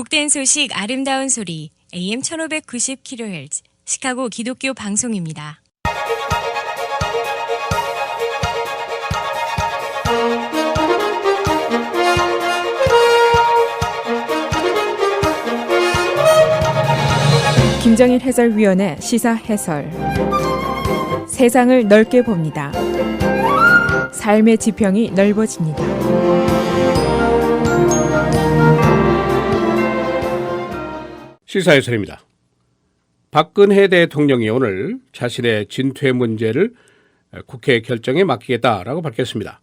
복된 소식 아름다운 소리 AM 1590kHz 시카고 기독교 방송입니다. 김정일 해설위원의 시사 해설. 세상을 넓게 봅니다. 삶의 지평이 넓어집니다. 시사해설입니다. 박근혜 대통령이 오늘 자신의 진퇴 문제를 국회 결정에 맡기겠다라고 밝혔습니다.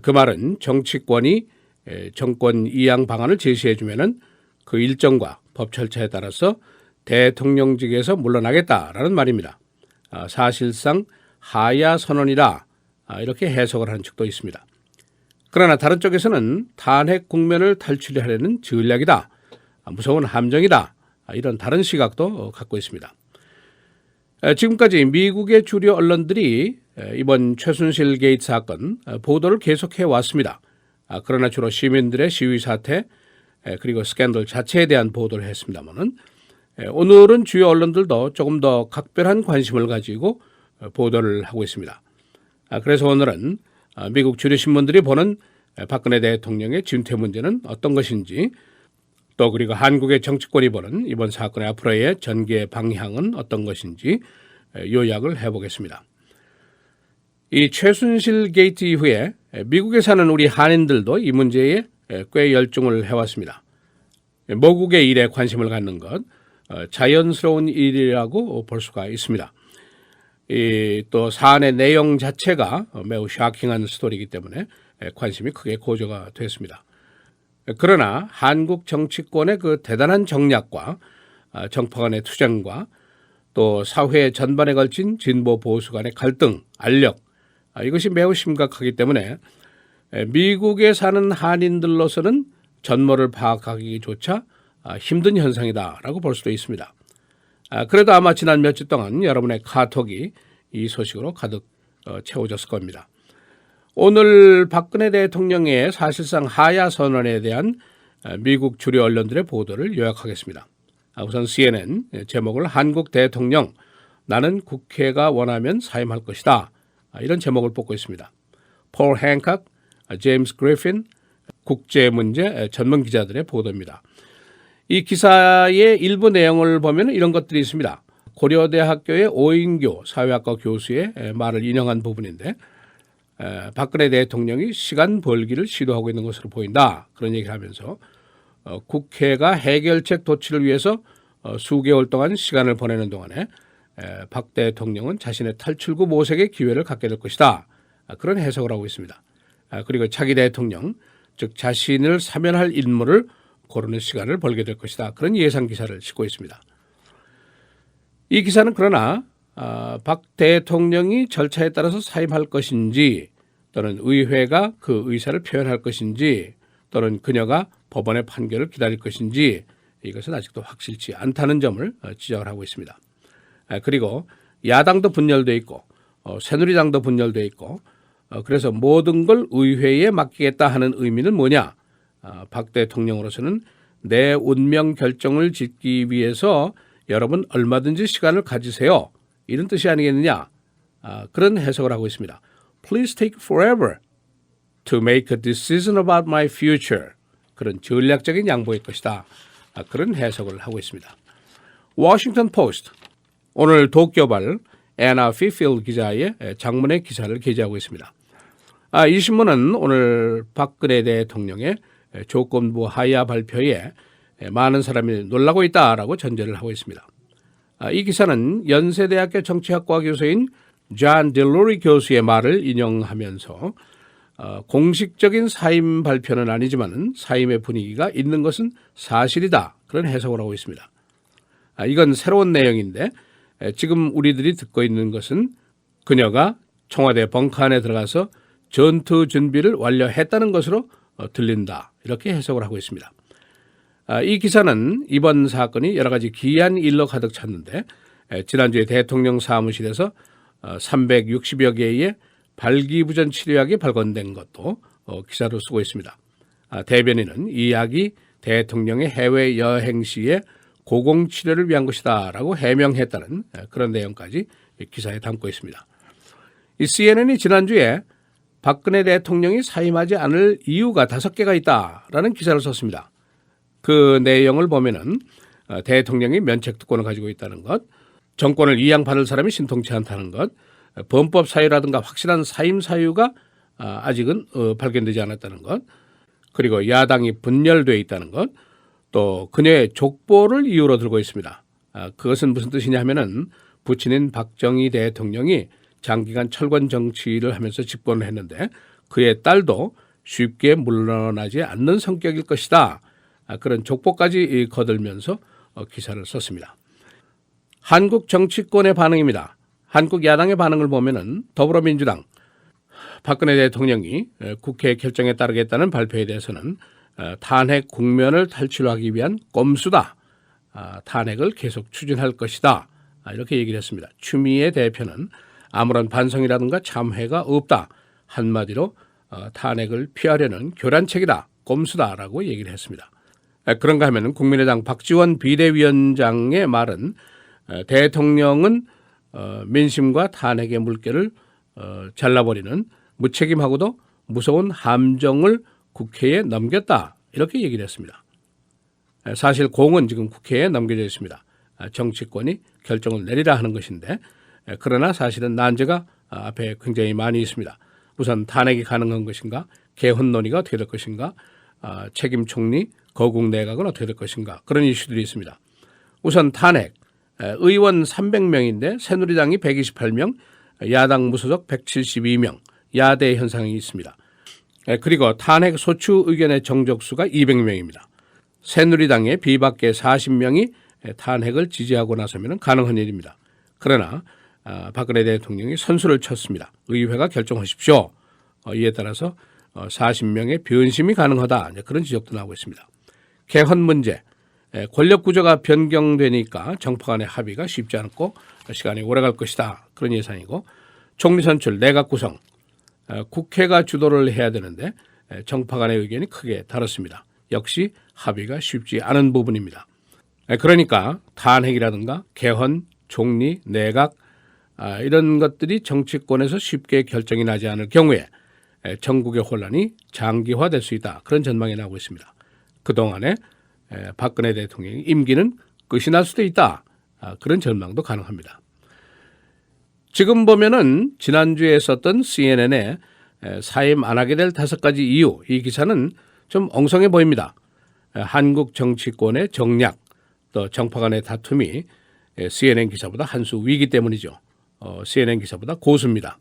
그 말은 정치권이 정권 이양 방안을 제시해주면은 그 일정과 법 절차에 따라서 대통령직에서 물러나겠다라는 말입니다. 사실상 하야 선언이다 이렇게 해석을 하는 측도 있습니다. 그러나 다른 쪽에서는 탄핵 국면을 탈출하려는 전략이다, 무서운 함정이다, 이런 다른 시각도 갖고 있습니다. 지금까지 미국의 주류 언론들이 이번 최순실 게이트 사건 보도를 계속해 왔습니다. 그러나 주로 시민들의 시위 사태 그리고 스캔들 자체에 대한 보도를 했습니다만은 오늘은 주요 언론들도 조금 더 각별한 관심을 가지고 보도를 하고 있습니다. 그래서 오늘은 미국 주류 신문들이 보는 박근혜 대통령의 진퇴 문제는 어떤 것인지, 또 그리고 한국의 정치권이 보는 이번 사건의 앞으로의 전개 방향은 어떤 것인지 요약을 해보겠습니다. 이 최순실 게이트 이후에 미국에 사는 우리 한인들도 이 문제에 꽤 열중을 해왔습니다. 모국의 일에 관심을 갖는 것, 자연스러운 일이라고 볼 수가 있습니다. 또 사안의 내용 자체가 매우 쇼킹한 스토리이기 때문에 관심이 크게 고조가 됐습니다. 그러나 한국 정치권의 그 대단한 정략과 정파 간의 투쟁과 또 사회 전반에 걸친 진보 보수 간의 갈등, 알력, 이것이 매우 심각하기 때문에 미국에 사는 한인들로서는 전모를 파악하기조차 힘든 현상이다라고 볼 수도 있습니다. 그래도 아마 지난 며칠 동안 여러분의 카톡이 이 소식으로 가득 채워졌을 겁니다. 오늘 박근혜 대통령의 사실상 하야 선언에 대한 미국 주류 언론들의 보도를 요약하겠습니다. 우선 CNN 제목을 한국 대통령 나는 국회가 원하면 사임할 것이다, 이런 제목을 뽑고 있습니다. 폴 행칵, 제임스 그리핀 국제문제 전문 기자들의 보도입니다. 이 기사의 일부 내용을 보면 이런 것들이 있습니다. 고려대학교의 오인교 사회학과 교수의 말을 인용한 부분인데, 박근혜 대통령이 시간 벌기를 시도하고 있는 것으로 보인다, 그런 얘기를 하면서 국회가 해결책 도출을 위해서 수개월 동안 시간을 보내는 동안에 박 대통령은 자신의 탈출구 모색의 기회를 갖게 될 것이다, 그런 해석을 하고 있습니다. 그리고 차기 대통령, 즉 자신을 사면할 인물을 고르는 시간을 벌게 될 것이다, 그런 예상 기사를 싣고 있습니다. 이 기사는 그러나 박 대통령이 절차에 따라서 사임할 것인지, 또는 의회가 그 의사를 표현할 것인지, 또는 그녀가 법원의 판결을 기다릴 것인지, 이것은 아직도 확실치 않다는 점을 지적을 하고 있습니다. 그리고 야당도 분열되어 있고 새누리당도 분열되어 있고, 그래서 모든 걸 의회에 맡기겠다 하는 의미는 뭐냐? 박 대통령으로서는 내 운명 결정을 짓기 위해서 여러분 얼마든지 시간을 가지세요, 이런 뜻이 아니겠느냐? 그런 해석을 하고 있습니다. Please take forever to make a decision about my future. 그런 전략적인 양보일 것이다, 그런 해석을 하고 있습니다. 워싱턴 포스트, 오늘 도쿄발 애나 피필드 기자의 장문의 기사를 게재하고 있습니다. 이 신문은 오늘 박근혜 대통령의 조건부 하야 발표에 많은 사람이 놀라고 있다라고 전제를 하고 있습니다. 이 기사는 연세대학교 정치학과 교수인 존 딜로리 교수의 말을 인용하면서 공식적인 사임 발표는 아니지만 사임의 분위기가 있는 것은 사실이다, 그런 해석을 하고 있습니다. 이건 새로운 내용인데, 지금 우리들이 듣고 있는 것은 그녀가 청와대 벙커 안에 들어가서 전투 준비를 완료했다는 것으로 들린다, 이렇게 해석을 하고 있습니다. 이 기사는 이번 사건이 여러 가지 기이한 일로 가득 찼는데, 지난주에 대통령 사무실에서 360여 개의 발기부전 치료약이 발견된 것도 기사로 쓰고 있습니다. 대변인은 이 약이 대통령의 해외 여행 시에 고공치료를 위한 것이다 라고 해명했다는 그런 내용까지 기사에 담고 있습니다. 이 CNN이 지난주에 박근혜 대통령이 사임하지 않을 이유가 5개가 있다라는 기사를 썼습니다. 그 내용을 보면은 대통령이 면책특권을 가지고 있다는 것, 정권을 이양받을 사람이 신통치 않다는 것, 범법 사유라든가 확실한 사임 사유가 아직은 발견되지 않았다는 것, 그리고 야당이 분열되어 있다는 것, 또 그녀의 족보를 이유로 들고 있습니다. 그것은 무슨 뜻이냐 하면은 부친인 박정희 대통령이 장기간 철권 정치를 하면서 집권을 했는데 그의 딸도 쉽게 물러나지 않는 성격일 것이다. 그런 족보까지 거들면서 기사를 썼습니다. 한국 정치권의 반응입니다. 한국 야당의 반응을 보면은 더불어민주당 박근혜 대통령이 국회 결정에 따르겠다는 발표에 대해서는 탄핵 국면을 탈출하기 위한 꼼수다. 탄핵을 계속 추진할 것이다. 이렇게 얘기를 했습니다. 추미애 대표는 아무런 반성이라든가 참회가 없다. 한마디로 탄핵을 피하려는 교란책이다. 꼼수다라고 얘기를 했습니다. 그런가 하면 국민의당 박지원 비대위원장의 말은 대통령은 민심과 탄핵의 물결을 잘라버리는 무책임하고도 무서운 함정을 국회에 넘겼다. 이렇게 얘기를 했습니다. 사실 공은 지금 국회에 넘겨져 있습니다. 정치권이 결정을 내리라 하는 것인데 그러나 사실은 난제가 앞에 굉장히 많이 있습니다. 우선 탄핵이 가능한 것인가, 개헌 논의가 어떻게 될 것인가, 책임 총리, 거국 내각은 어떻게 될 것인가, 그런 이슈들이 있습니다. 우선 탄핵, 의원 300명인데 새누리당이 128명, 야당 무소속 172명, 야대 현상이 있습니다. 그리고 탄핵 소추 의견의 정족수가 200명입니다. 새누리당의 비박계 40명이 탄핵을 지지하고 나서면 가능한 일입니다. 그러나 박근혜 대통령이 선수를 쳤습니다. 의회가 결정하십시오. 이에 따라서 40명의 변심이 가능하다. 그런 지적도 나오고 있습니다. 개헌 문제, 권력 구조가 변경되니까 정파 간의 합의가 쉽지 않고 시간이 오래 갈 것이다. 그런 예상이고, 총리 선출, 내각 구성, 국회가 주도를 해야 되는데 정파 간의 의견이 크게 다릅니다. 역시 합의가 쉽지 않은 부분입니다. 그러니까 탄핵이라든가 개헌, 총리, 내각 이런 것들이 정치권에서 쉽게 결정이 나지 않을 경우에 전국의 혼란이 장기화될 수 있다. 그런 전망이 나오고 있습니다. 그동안에 박근혜 대통령의 임기는 끝이 날 수도 있다. 그런 전망도 가능합니다. 지금 보면은 지난주에 썼던 CNN의 사임 안 하게 될 5가지 이유, 이 기사는 좀 엉성해 보입니다. 한국 정치권의 정략, 또 정파 간의 다툼이 CNN 기사보다 한 수 위기 때문이죠. CNN 기사보다 고수입니다.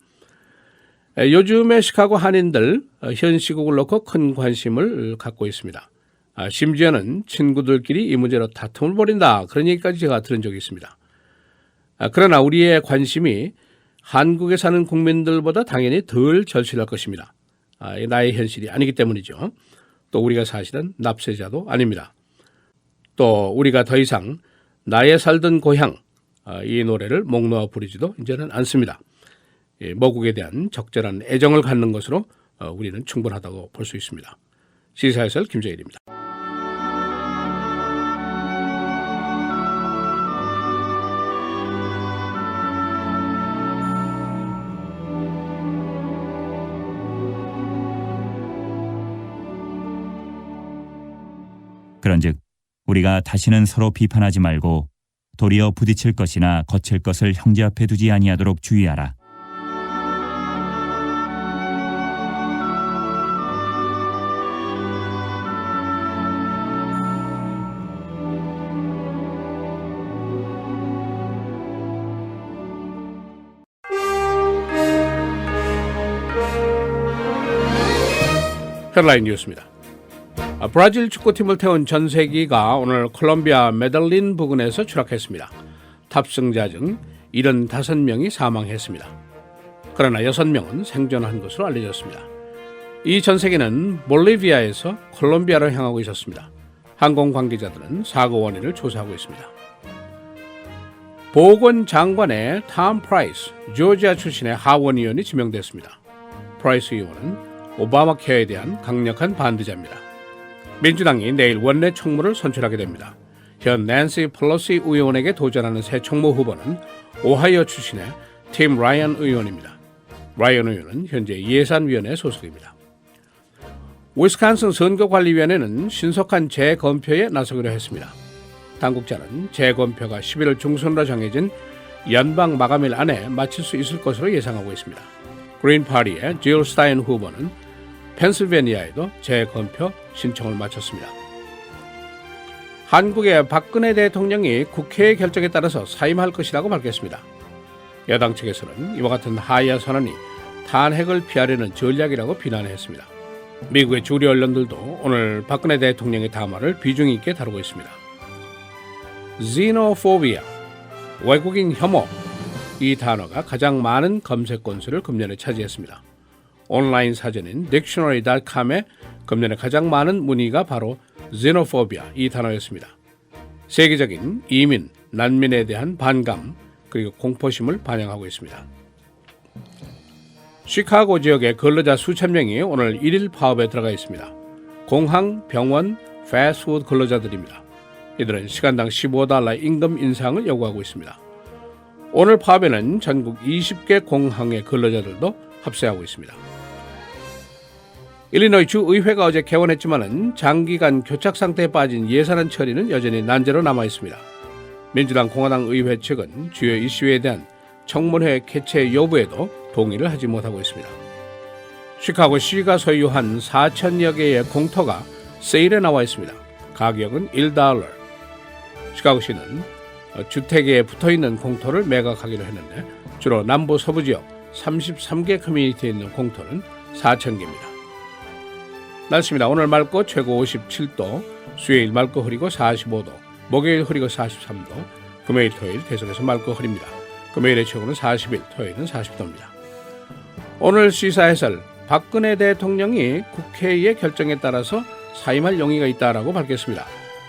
요즘의 시카고 한인들 현 시국을 놓고 큰 관심을 갖고 있습니다. 심지어는 친구들끼리 이 문제로 다툼을 벌인다. 그런 얘기까지 제가 들은 적이 있습니다. 그러나 우리의 관심이 한국에 사는 국민들보다 당연히 덜 절실할 것입니다. 나의 현실이 아니기 때문이죠. 또 우리가 사실은 납세자도 아닙니다. 또 우리가 더 이상 나의 살던 고향, 이 노래를 목 놓아 부르지도 이제는 않습니다. 모국에 대한 적절한 애정을 갖는 것으로 우리는 충분하다고 볼 수 있습니다. 시사해설 김재일입니다. 그런즉 우리가 다시는 서로 비판하지 말고 도리어 부딪힐 것이나 거칠 것을 형제 앞에 두지 아니하도록 주의하라. 헤드라인 뉴스입니다. 브라질 축구팀을 태운 전세기가 오늘 콜롬비아 메들린 부근에서 추락했습니다. 탑승자 중 75명이 사망했습니다. 그러나 6명은 생존한 것으로 알려졌습니다. 이 전세기는 볼리비아에서 콜롬비아로 향하고 있었습니다. 항공 관계자들은 사고 원인을 조사하고 있습니다. 보건장관의 탐 프라이스, 조지아 출신의 하원 의원이 지명됐습니다. 프라이스 의원은 오바마 케어에 대한 강력한 반대자입니다. 민주당이 내일 원내 총무를 선출하게 됩니다. 현 낸시 펠로시 의원에게 도전하는 새 총무 후보는 오하이오 출신의 팀 라이언 의원입니다. 라이언 의원은 현재 예산위원회 소속입니다. 위스콘신 선거관리위원회는 신속한 재검표에 나서기로 했습니다. 당국자는 재검표가 11월 중순으로 정해진 연방 마감일 안에 마칠 수 있을 것으로 예상하고 있습니다. 그린 파티의 질 스타인 후보는 펜실베니아에도 재검표 신청을 마쳤습니다. 한국의 박근혜 대통령이 국회의 결정에 따라서 사임할 것이라고 밝혔습니다. 여당 측에서는 이와 같은 하야 선언이 탄핵을 피하려는 전략이라고 비난했습니다. 미국의 주류 언론들도 오늘 박근혜 대통령의 담화를 비중 있게 다루고 있습니다. xenophobia, 외국인 혐오, 이 단어가 가장 많은 검색 건수를 금년에 차지했습니다. 온라인 사전인 dictionary.com에 금년에 가장 많은 문의가 바로 xenophobia 이 단어였습니다. 세계적인 이민, 난민에 대한 반감 그리고 공포심을 반영하고 있습니다. 시카고 지역의 근로자 수천 명이 오늘 1일 파업에 들어가 있습니다. 공항, 병원, 패스트푸드 근로자들입니다. 이들은 시간당 $15 임금 인상을 요구하고 있습니다. 오늘 파업에는 전국 20개 공항의 근로자들도 합세하고 있습니다. 일리노이 주의회가 어제 개원했지만 장기간 교착 상태에 빠진 예산안 처리는 여전히 난제로 남아 있습니다. 민주당 공화당 의회 측은 주요 이슈에 대한 청문회 개최 여부에도 동의를 하지 못하고 있습니다. 시카고시가 소유한 4,000여 개의 공터가 세일에 나와 있습니다. 가격은 $1. 시카고시는 주택에 붙어있는 공터를 매각하기로 했는데 주로 남부 서부 지역 33개 커뮤니티에 있는 공터는 4,000개입니다. 날씨입니다. 오늘 맑고 최고 57도, 수요일 맑고 흐리고 45도, 목요일 흐리고 43도, 금요일 토요일 계속해서 맑고 흐립니다. 금요일의 최고는 41, 토요일은 40도입니다. 오늘 시사해설, 박근혜 대통령이 국회의 결정에 따라서 사임할 용의가 있다라고 밝혔습니다.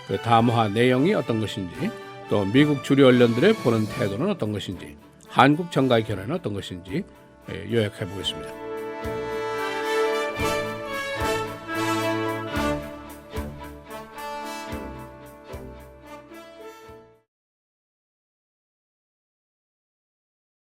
그 담화 내용이 어떤 것인지, 또 미국 주류 언론들의 보는 태도는 어떤 것인지, 한국 정가의 견해는 어떤 것인지 요약해 보겠습니다.